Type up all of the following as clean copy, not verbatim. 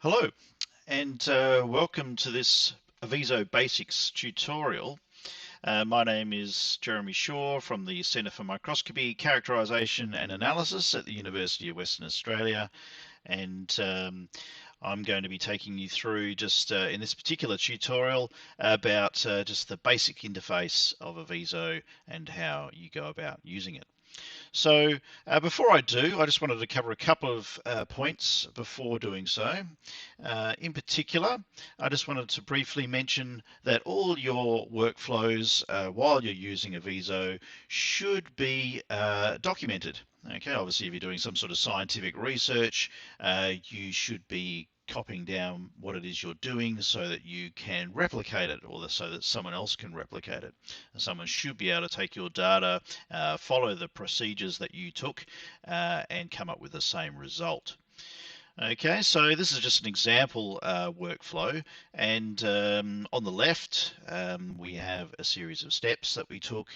Hello and welcome to this Avizo Basics tutorial. My name is Jeremy Shaw from the Centre for Microscopy, Characterisation and Analysis at the University of Western Australia, and I'm going to be taking you through just in this particular tutorial about just the basic interface of Avizo and how you go about using it. So before I do, I just wanted to cover a couple of points before doing so. In particular, I just wanted to briefly mention that all your workflows while you're using Avizo should be documented. Okay, obviously if you're doing some sort of scientific research, you should be copying down what it is you're doing so that you can replicate it, or so that someone else can replicate it. And someone should be able to take your data, follow the procedures that you took, and come up with the same result. Okay, so this is just an example workflow, and on the left we have a series of steps that we took.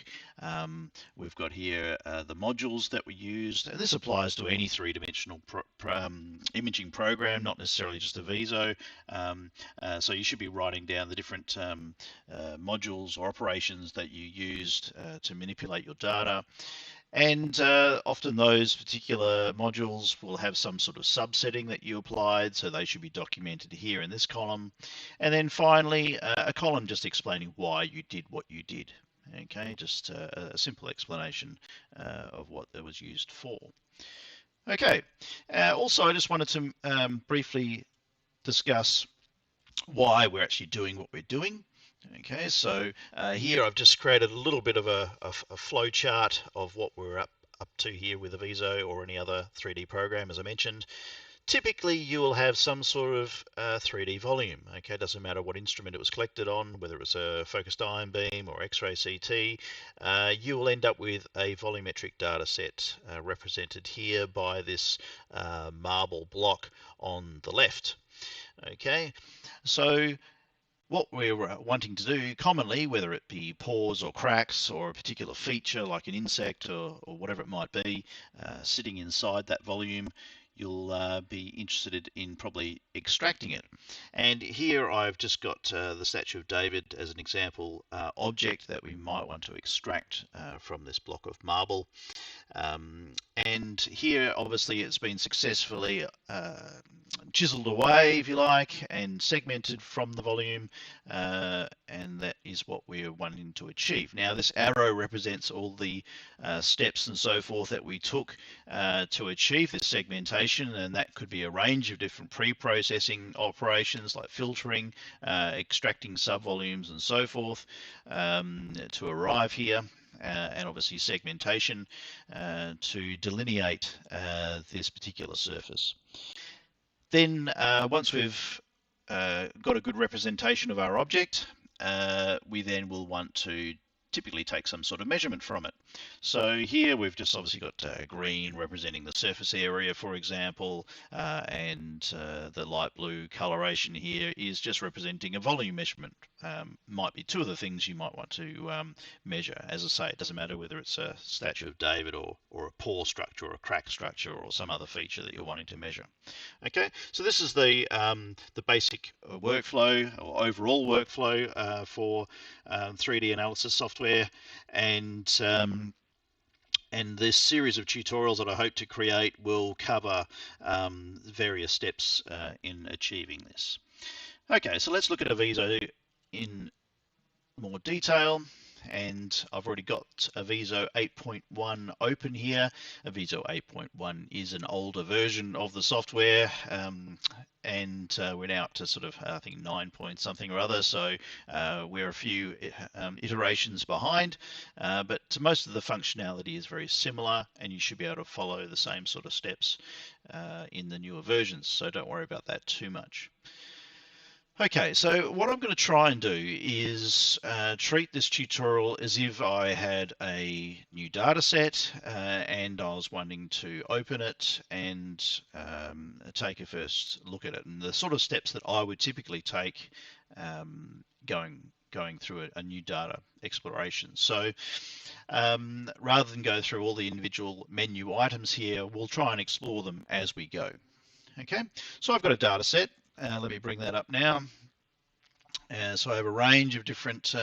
We've got here the modules that we used, and this applies to any three-dimensional imaging program, not necessarily just Avizo. So you should be writing down the different modules or operations that you used to manipulate your data. And often those particular modules will have some sort of subsetting that you applied, so they should be documented here in this column. And then finally, a column just explaining why you did what you did. Okay, just a simple explanation of what it was used for. Okay, also I just wanted to briefly discuss why we're actually doing what we're doing. Okay, so here I've just created a little bit of a flow chart of what we're up to here with Avizo or any other 3D program, as I mentioned. Typically, you will have some sort of 3D volume. Okay, it doesn't matter what instrument it was collected on, whether it was a focused ion beam or X-ray CT. You will end up with a volumetric data set represented here by this marble block on the left. Okay, so what we're wanting to do commonly, whether it be pores or cracks or a particular feature like an insect or whatever it might be, sitting inside that volume, you'll be interested in probably extracting it. And here I've just got the statue of David as an example object that we might want to extract from this block of marble. And here obviously it's been successfully chiseled away, if you like, and segmented from the volume, and that is what we're wanting to achieve. Now this arrow represents all the steps and so forth that we took to achieve this segmentation, and that could be a range of different pre-processing operations like filtering, extracting subvolumes and so forth to arrive here. And obviously segmentation to delineate this particular surface. Then once we've got a good representation of our object, we then will want to typically take some sort of measurement from it. So here we've just obviously got green representing the surface area, for example, and the light blue coloration here is just representing a volume measurement. Might be two of the things you might want to measure. As I say, it doesn't matter whether it's a statue of David or a pore structure or a crack structure or some other feature that you're wanting to measure. Okay, so this is the basic workflow or overall workflow for 3D analysis software, and this series of tutorials that I hope to create will cover various steps in achieving this. Okay, so let's look at Avizo in more detail. And I've already got Avizo 8.1 open here. Avizo 8.1 is an older version of the software, and we're now up to sort of, I think, 9 point something or other, so we're a few iterations behind, but most of the functionality is very similar, and you should be able to follow the same sort of steps in the newer versions, so don't worry about that too much. Okay, so what I'm going to try and do is treat this tutorial as if I had a new data set and I was wanting to open it and take a first look at it, and the sort of steps that I would typically take going through a new data exploration. So rather than go through all the individual menu items here, we'll try and explore them as we go. Okay, so I've got a data set. Let me bring that up now. So I have a range of different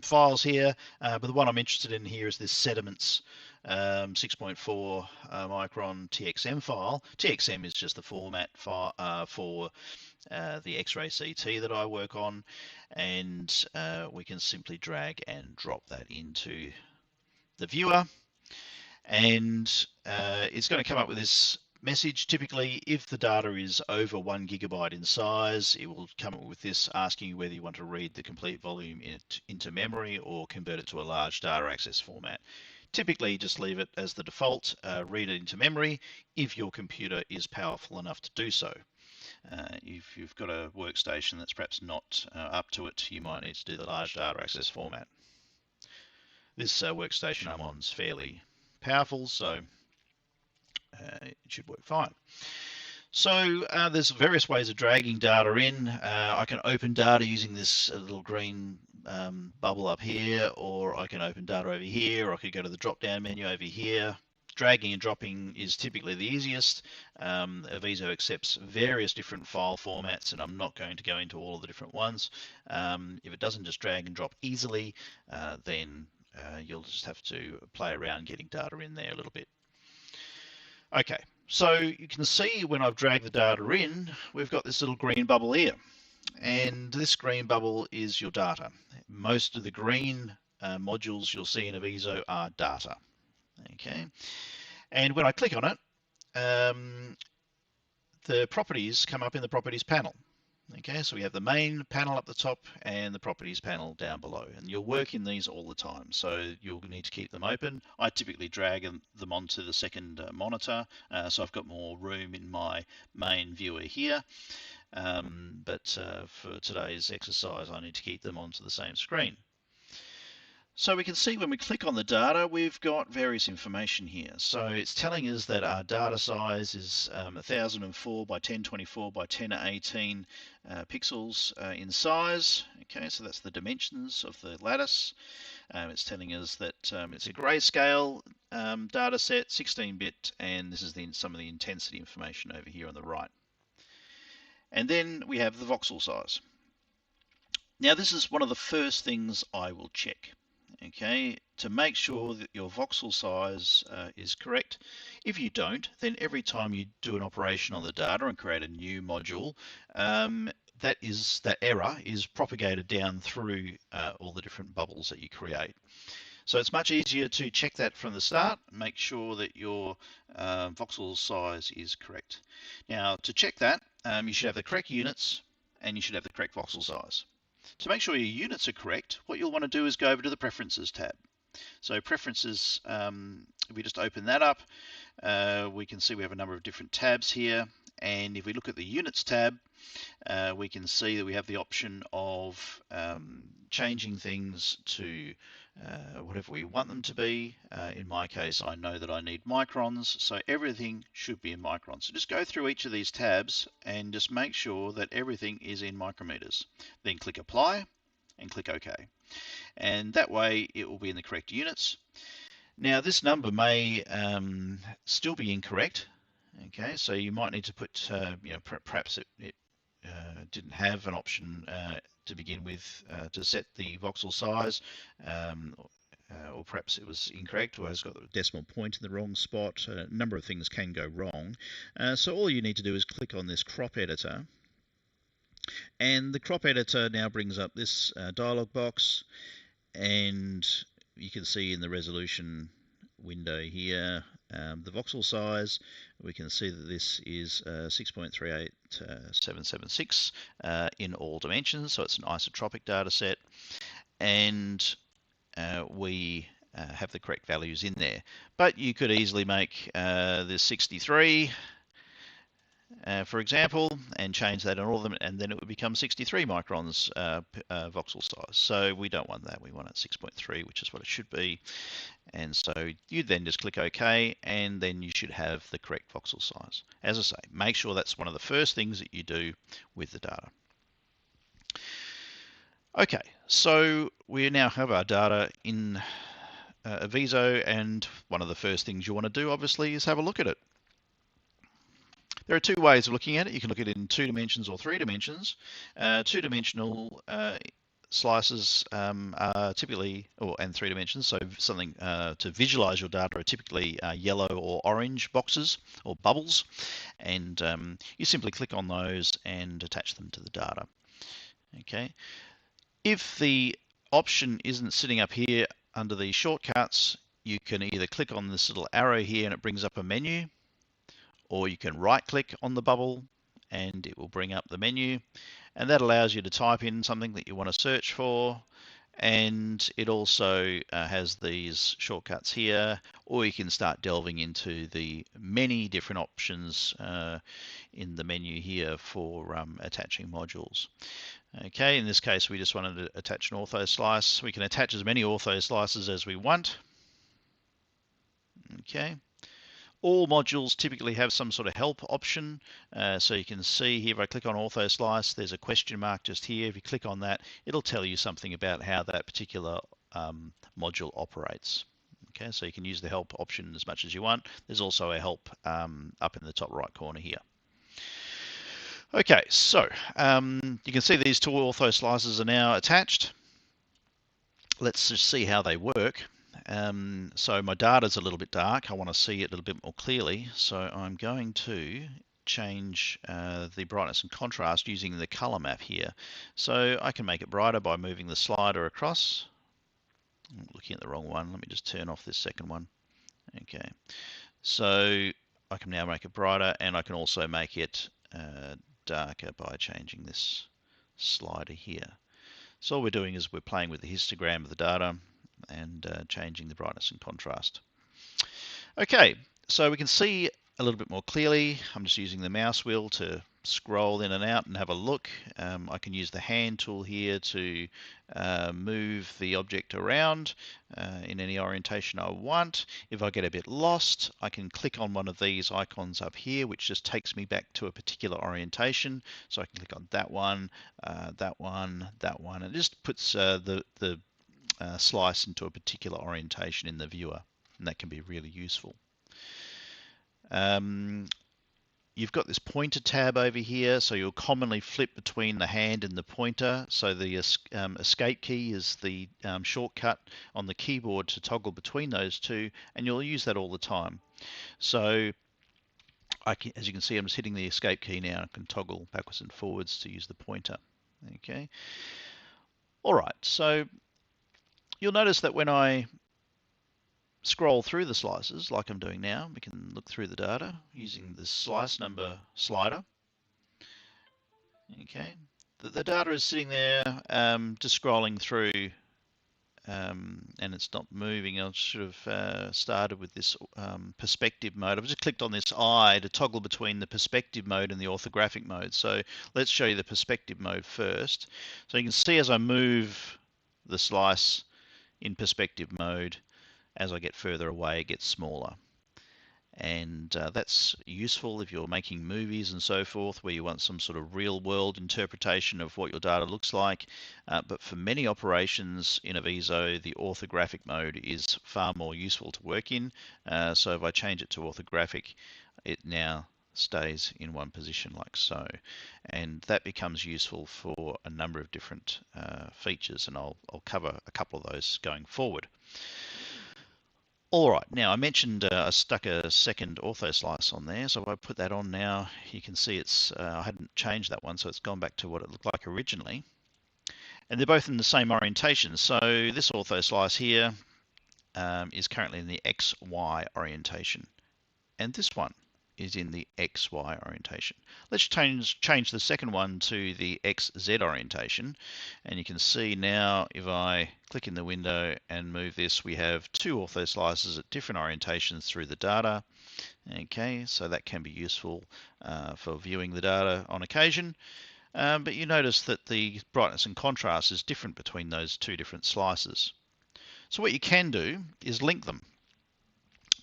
files here, but the one I'm interested in here is this sediments 6.4 micron TXM file. TXM is just the format for the X-ray CT that I work on, and we can simply drag and drop that into the viewer, and it's going to come up with this message. Typically, if the data is over 1 GB in size, it will come up with this asking you whether you want to read the complete volume into memory or convert it to a large data access format. Typically, just leave it as the default, read it into memory if your computer is powerful enough to do so. If you've got a workstation that's perhaps not up to it, you might need to do the large data access format. This workstation I'm on is fairly powerful, so it should work fine. So there's various ways of dragging data in. I can open data using this little green bubble up here, or I can open data over here, or I could go to the drop-down menu over here. Dragging and dropping is typically the easiest. Avizo accepts various different file formats, and I'm not going to go into all of the different ones. If it doesn't just drag and drop easily, then you'll just have to play around getting data in there a little bit. Okay, so you can see when I've dragged the data in, we've got this little green bubble here. And this green bubble is your data. Most of the green modules you'll see in Avizo are data. Okay, and when I click on it, the properties come up in the properties panel. Okay, so we have the main panel up the top and the properties panel down below, and you'll work in these all the time, so you'll need to keep them open. I typically drag them onto the second monitor, so I've got more room in my main viewer here, but for today's exercise I need to keep them onto the same screen. So we can see when we click on the data, we've got various information here. So it's telling us that our data size is 1004 by 1024 by 1018 pixels in size. Okay, so that's the dimensions of the lattice. It's telling us that it's a grayscale data set, 16-bit, and this is some of the intensity information over here on the right. And then we have the voxel size. Now this is one of the first things I will check. Okay, to make sure that your voxel size is correct. If you don't, then every time you do an operation on the data and create a new module, that error is propagated down through all the different bubbles that you create. So it's much easier to check that from the start, make sure that your voxel size is correct. Now to check that, you should have the correct units and you should have the correct voxel size. To make sure your units are correct, what you'll want to do is go over to the Preferences tab. So Preferences, if we just open that up, we can see we have a number of different tabs here. And if we look at the Units tab, we can see that we have the option of changing things to whatever we want them to be. In my case, I know that I need microns, so everything should be in microns. So just go through each of these tabs and just make sure that everything is in micrometers. Then click Apply and click OK. And that way it will be in the correct units. Now this number may still be incorrect. Okay, so you might need to put, perhaps it didn't have an option to begin with to set the voxel size, or perhaps it was incorrect, or has got the decimal point in the wrong spot. A number of things can go wrong. So all you need to do is click on this crop editor, and the crop editor now brings up this dialog box, and you can see in the resolution window here the voxel size. We can see that this is 6.38776 in all dimensions, so it's an isotropic data set, and we have the correct values in there. But you could easily make this 63 for example, and change that on all of them, and then it would become 63 microns voxel size. So we don't want that. We want it 6.3, which is what it should be. And so you then just click OK, and then you should have the correct voxel size. As I say, make sure that's one of the first things that you do with the data. Okay, so we now have our data in Avizo, and one of the first things you want to do, obviously, is have a look at it. There are two ways of looking at it. You can look at it in 2 dimensions or 3 dimensions. Two-dimensional slices are typically, and 3 dimensions, so something to visualize your data are typically yellow or orange boxes or bubbles, and you simply click on those and attach them to the data. Okay. If the option isn't sitting up here under the shortcuts, you can either click on this little arrow here and it brings up a menu, or you can right click on the bubble and it will bring up the menu, and that allows you to type in something that you want to search for, and it also has these shortcuts here, or you can start delving into the many different options in the menu here for attaching modules. Okay, in this case we just wanted to attach an ortho slice. We can attach as many ortho slices as we want. Okay. All modules typically have some sort of help option, so you can see here if I click on ortho slice, there's a question mark just here. If you click on that, it'll tell you something about how that particular module operates. Okay, so you can use the help option as much as you want. There's also a help up in the top right corner here. Okay, so you can see these 2 ortho slices are now attached. Let's just see how they work. So my data's a little bit dark. I want to see it a little bit more clearly. So I'm going to change the brightness and contrast using the color map here. So I can make it brighter by moving the slider across. I'm looking at the wrong one. Let me just turn off this second one. Okay. So I can now make it brighter, and I can also make it darker by changing this slider here. So all we're doing is we're playing with the histogram of the data and changing the brightness and contrast. Okay, so we can see a little bit more clearly. I'm just using the mouse wheel to scroll in and out and have a look. I can use the hand tool here to move the object around in any orientation I want. If I get a bit lost, I can click on one of these icons up here, which just takes me back to a particular orientation. So I can click on that one, that one, that one, and it just puts the slice into a particular orientation in the viewer, and that can be really useful. You've got this pointer tab over here, so you'll commonly flip between the hand and the pointer. So the escape key is the shortcut on the keyboard to toggle between those two, and you'll use that all the time. So as you can see, I'm just hitting the escape key now. I can toggle backwards and forwards to use the pointer. Okay. All right, so you'll notice that when I scroll through the slices like I'm doing now, we can look through the data using the slice number slider. Okay, the data is sitting there just scrolling through and it's not moving. I should have started with this perspective mode. I've just clicked on this eye to toggle between the perspective mode and the orthographic mode. So let's show you the perspective mode first. So you can see as I move the slice in perspective mode, as I get further away, it gets smaller. And that's useful if you're making movies and so forth, where you want some sort of real world interpretation of what your data looks like. But for many operations in Avizo, the orthographic mode is far more useful to work in. So if I change it to orthographic, it now stays in one position like so. And that becomes useful for a number of different features, and I'll cover a couple of those going forward. All right, now I mentioned I stuck a second ortho slice on there, so if I put that on now, you can see it's I hadn't changed that one, so it's gone back to what it looked like originally. And they're both in the same orientation. So this ortho slice here is currently in the XY orientation, and this one is in the XY orientation. Let's change the second one to the XZ orientation, and you can see now if I click in the window and move this, we have 2 ortho slices at different orientations through the data. Okay, so that can be useful for viewing the data on occasion, but you notice that the brightness and contrast is different between those 2 different slices. So what you can do is link them.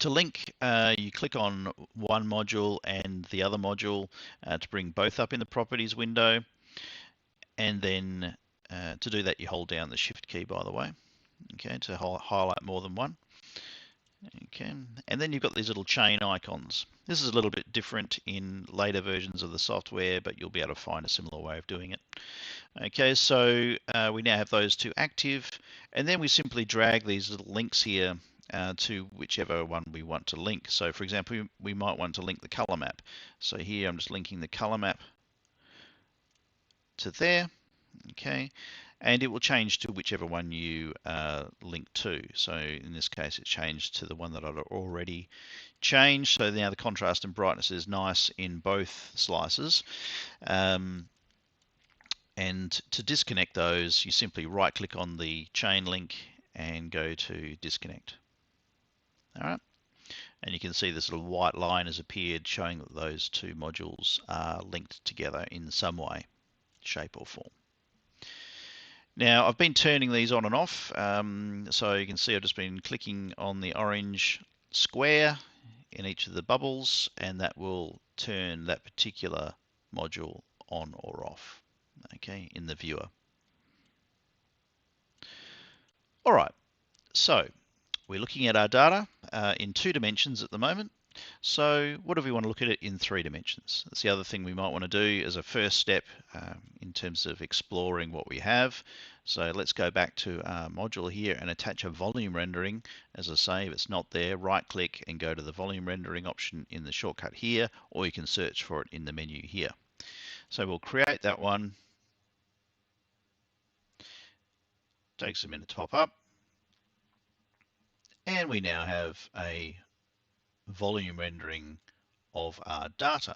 To link, you click on one module and the other module to bring both up in the properties window, and then to do that you hold down the shift key, by the way, okay, to highlight more than one. Okay, and then you've got these little chain icons. This is a little bit different in later versions of the software, but you'll be able to find a similar way of doing it. Okay, so we now have those two active, and then we simply drag these little links here to whichever one we want to link. So for example, we might want to link the color map. So here I'm just linking the color map to there, okay, and it will change to whichever one you link to. So in this case, it changed to the one that I'd already changed. So now the contrast and brightness is nice in both slices. And to disconnect those, you simply right click on the chain link and go to disconnect. All right. And you can see this little white line has appeared showing that those two modules are linked together in some way, shape or form. Now I've been turning these on and off, so you can see I've just been clicking on the orange square in each of the bubbles, and that will turn that particular module on or off, okay, in the viewer. All right, so we're looking at our data in 2 dimensions at the moment. So what if we want to look at it in 3 dimensions? That's the other thing we might want to do as a first step in terms of exploring what we have. So let's go back to our module here and attach a volume rendering. As I say, if it's not there, right click and go to the volume rendering option in the shortcut here, or you can search for it in the menu here. So we'll create that one. Takes a minute to pop up. And we now have a volume rendering of our data.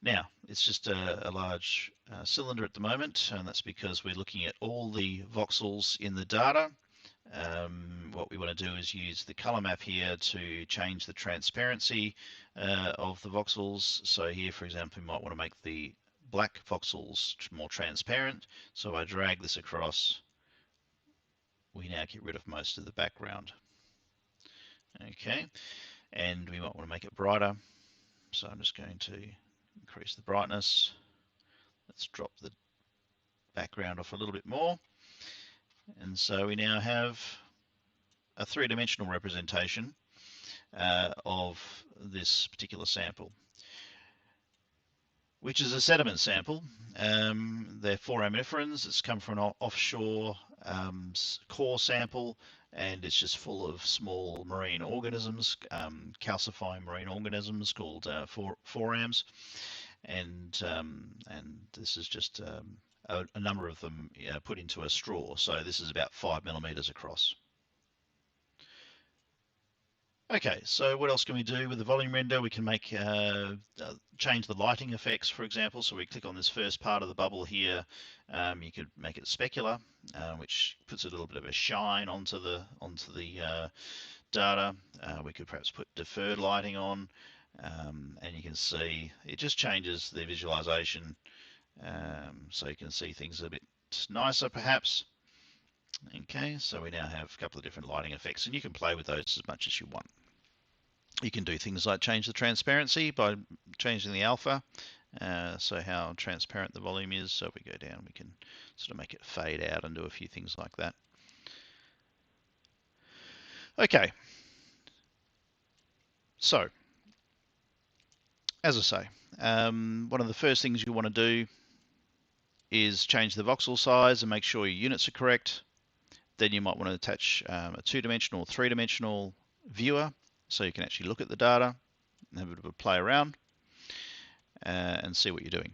Now, it's just a large cylinder at the moment, and that's because we're looking at all the voxels in the data. What we want to do is use the color map here to change the transparency of the voxels. So here, for example, we might want to make the black voxels more transparent. So I drag this across. We now get rid of most of the background. Okay, and we might want to make it brighter. So I'm just going to increase the brightness. Let's drop the background off a little bit more. And so we now have a 3-dimensional representation of this particular sample, which is a sediment sample. They're foraminiferans. It's come from an offshore core sample, and it's just full of small marine organisms, calcifying marine organisms called forams, and this is just a number of them put into a straw. So this is about 5 millimeters across. Okay, so what else can we do with the volume render? We can make change the lighting effects, for example. So we click on this first part of the bubble here. You could make it specular, which puts a little bit of a shine onto the data. We could perhaps put deferred lighting on, and you can see it just changes the visualization, so you can see things a bit nicer, perhaps. Okay, so we now have a couple of different lighting effects, and you can play with those as much as you want. You can do things like change the transparency by changing the alpha, so how transparent the volume is. So if we go down, we can sort of make it fade out and do a few things like that. Okay, so as I say, one of the first things you want to do is change the voxel size and make sure your units are correct. Then you might want to attach a 2-dimensional or 3-dimensional viewer, so you can actually look at the data and have a bit of a play around and see what you're doing.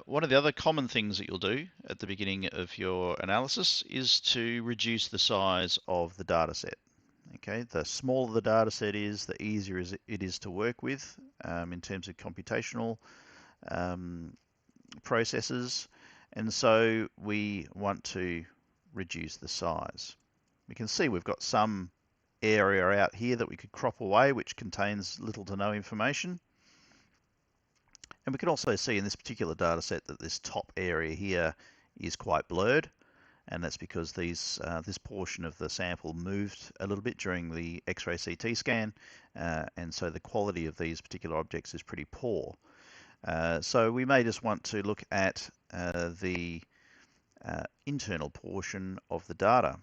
One of the other common things that you'll do at the beginning of your analysis is to reduce the size of the data set. Okay, the smaller the data set is, the easier it is to work with in terms of computational processes, and so we want to reduce the size. We can see we've got some area out here that we could crop away, which contains little to no information. And we can also see in this particular data set that this top area here is quite blurred, and that's because this portion of the sample moved a little bit during the X-ray CT scan, and so the quality of these particular objects is pretty poor. So we may just want to look at the internal portion of the data.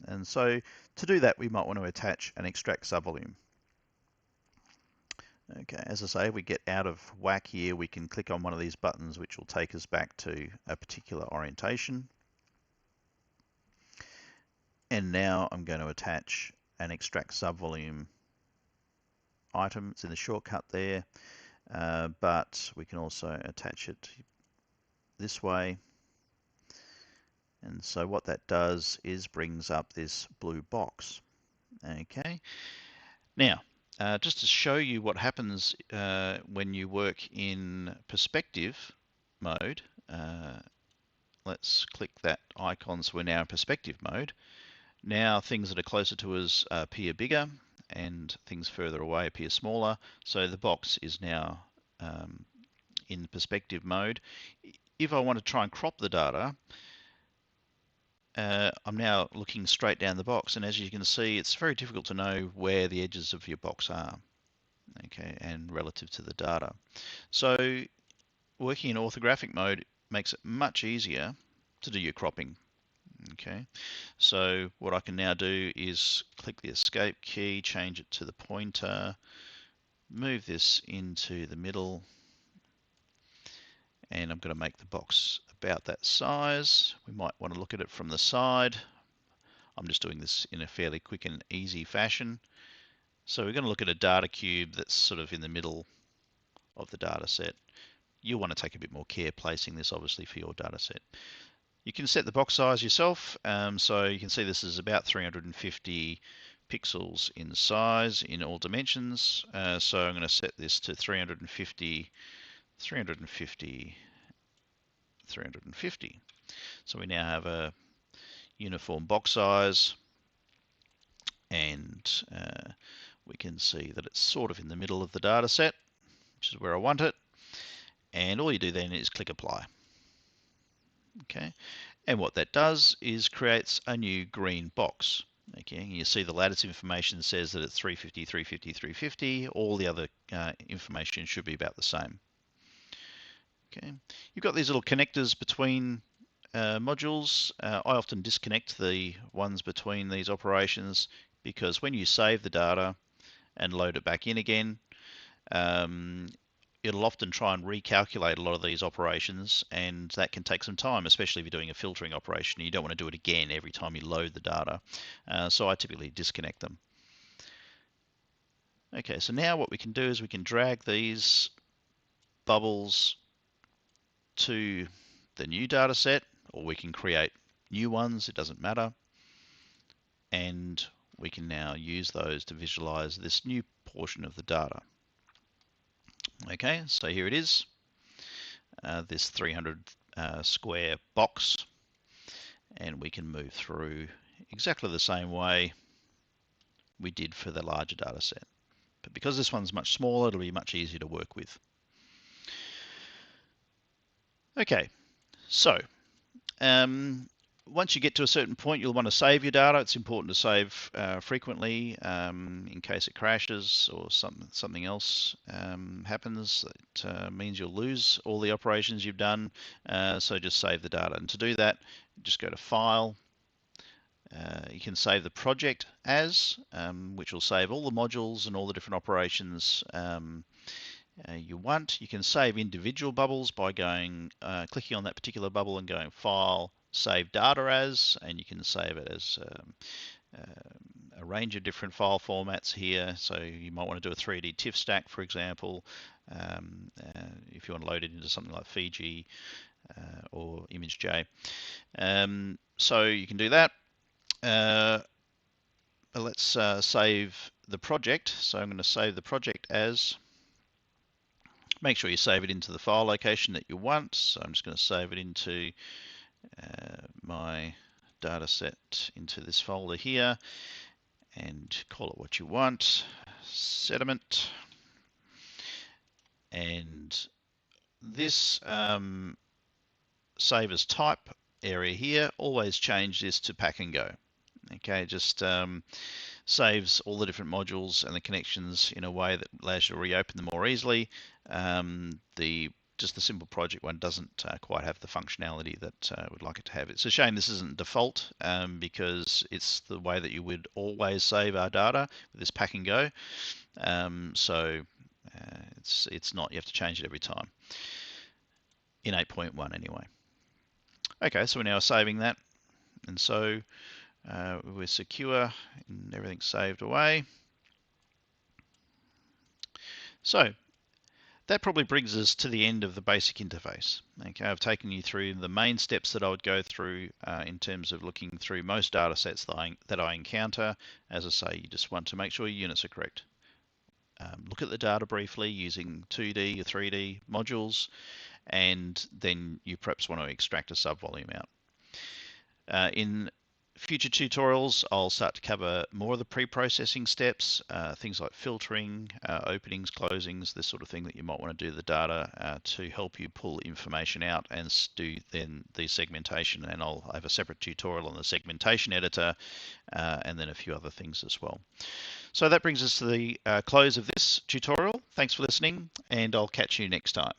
And so to do that, we might want to attach and extract subvolume. Okay, as I say, we get out of whack here, we can click on one of these buttons which will take us back to a particular orientation. And now I'm going to attach and extract subvolume item. It's in the shortcut there, but we can also attach it this way. And so what that does is brings up this blue box. Okay, now just to show you what happens when you work in perspective mode, let's click that icon so we're now in perspective mode. Now things that are closer to us appear bigger and things further away appear smaller. So the box is now in perspective mode. If I want to try and crop the data, I'm now looking straight down the box, and as you can see, it's very difficult to know where the edges of your box are, okay, and relative to the data. So working in orthographic mode makes it much easier to do your cropping. Okay, so what I can now do is click the escape key, change it to the pointer, move this into the middle, and I'm going to make the box about that size. We might want to look at it from the side. I'm just doing this in a fairly quick and easy fashion. So we're going to look at a data cube that's sort of in the middle of the data set. You'll want to take a bit more care placing this obviously for your data set. You can set the box size yourself, so you can see this is about 350 pixels in size in all dimensions. So I'm going to set this to 350, 350, 350. So we now have a uniform box size, and we can see that it's sort of in the middle of the data set, which is where I want it. And all you do then is click apply. Okay, and what that does is creates a new green box. Okay, and you see the lattice information says that it's 350, 350, 350. All the other information should be about the same. Okay, you've got these little connectors between modules. I often disconnect the ones between these operations because when you save the data and load it back in again, it'll often try and recalculate a lot of these operations, and that can take some time, especially if you're doing a filtering operation. You don't want to do it again every time you load the data. So I typically disconnect them. Okay, so now what we can do is we can drag these bubbles to the new data set, or we can create new ones, it doesn't matter. And we can now use those to visualize this new portion of the data. Okay, so here it is, this 300 square box, and we can move through exactly the same way we did for the larger data set. But because this one's much smaller, it'll be much easier to work with. Okay, so once you get to a certain point, you'll want to save your data. It's important to save frequently in case it crashes or something else happens. That means you'll lose all the operations you've done. So just save the data. And to do that, just go to File. You can save the project as, which will save all the modules and all the different operations you want. You can save individual bubbles by going clicking on that particular bubble and going File, Save Data As, and you can save it as a range of different file formats here. So you might want to do a 3D TIFF stack, for example, if you want to load it into something like Fiji or ImageJ. So you can do that. Let's save the project. So I'm going to save the project as. Make sure you save it into the file location that you want. So I'm just going to save it into my data set into this folder here and call it what you want, sediment. And this save as type area here, always change this to pack and go. Okay, just saves all the different modules and the connections in a way that allows you to reopen them more easily. The just the simple project one doesn't quite have the functionality that I would like it to have. It's a shame this isn't default because it's the way that you would always save our data with this pack and go. So it's not, you have to change it every time, in 8.1 anyway. Okay, so we're now saving that, and so we're secure and everything's saved away. So that probably brings us to the end of the basic interface. Okay, I've taken you through the main steps that I would go through in terms of looking through most data sets that I encounter. As I say, you just want to make sure your units are correct. Look at the data briefly using 2D or 3D modules, and then you perhaps want to extract a subvolume out. In future tutorials, I'll start to cover more of the pre-processing steps, things like filtering, openings, closings, this sort of thing that you might want to do to the data to help you pull information out and do then the segmentation. And I'll have a separate tutorial on the segmentation editor and then a few other things as well. So that brings us to the close of this tutorial. Thanks for listening, and I'll catch you next time.